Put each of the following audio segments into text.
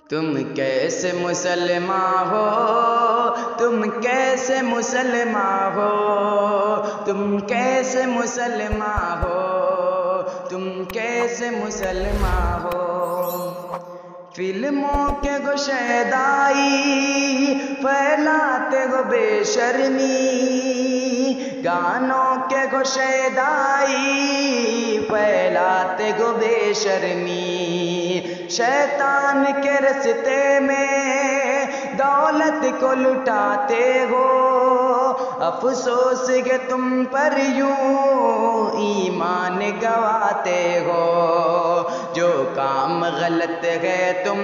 تم کیسے مسلمان ہو، تم کیسے مسلمان ہو، تم کیسے مسلمان ہو، تم کیسے مسلمان ہو۔ فلموں کے گشیدائی پھیلاتے ہو بے شرمی، گانوں کے گشیدائی پھیلاتے ہو بے شرمی، شیطان کے رستے میں دولت کو لٹاتے ہو، افسوس کہ تم پر یوں ایمان گواتے ہو۔ جو کام غلط ہے تم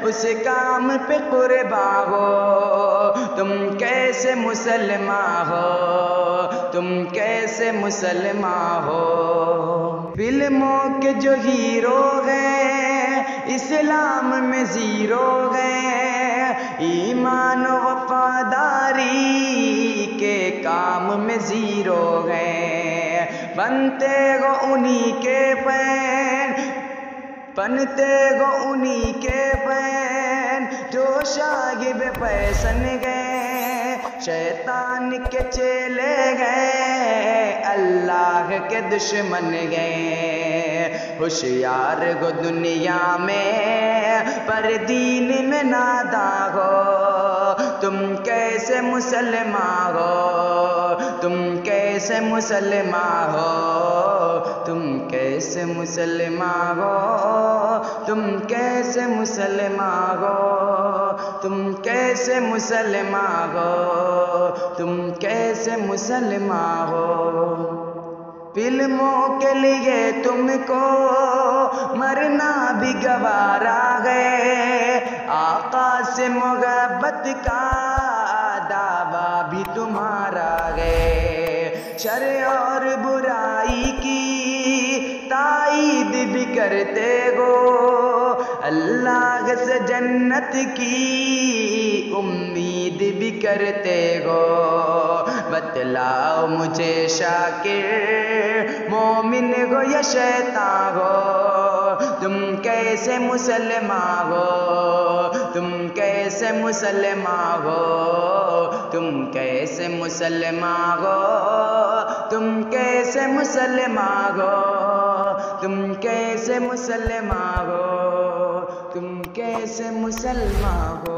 اس کام پہ قربان ہو، تم کیسے مسلمان ہو، تم کیسے مسلمان ہو۔ فلموں کے جو ہیرو ہیں اسلام میں زیرو ہیں، ایمان و وفاداری کے کام میں زیرو ہیں، بنتے ہو انہی کے فین، بنتے ہو انہی کے فین جو شاگرد فیشن گئے، شیطان کے چیلے گئے، اللہ کے دشمن گئے۔ ہوشیار ہو دنیا میں پر دین میں ناداں ہو، تم کیسے مسلمان ہو، تم کیسے مسلمان ہو، تم کیسے مسلمان ہو، تم کیسے مسلمان ہو، تم کیسے مسلمان ہو، تم کیسے مسلمان ہو۔ فلموں کے لیے تم کو مرنا بھی گوارا ہے، آقا سے محبت کا دعویٰ بھی تمہارا ہے، شر اور برائی کی تائید بھی کرتے ہو، اللہ سے جنت کی امید بھی کرتے ہو۔ بتلاؤ مجھے شاکر مومن ہو یا شیطان ہو، تم کیسے مسلمان ہو، تم کیسے مسلمان ہو، تم کیسے مسلمان ہو، تم کیسے مسلمان ہو، تم کیسے مسلمان ہو، تم کیسے مسلمان ہو۔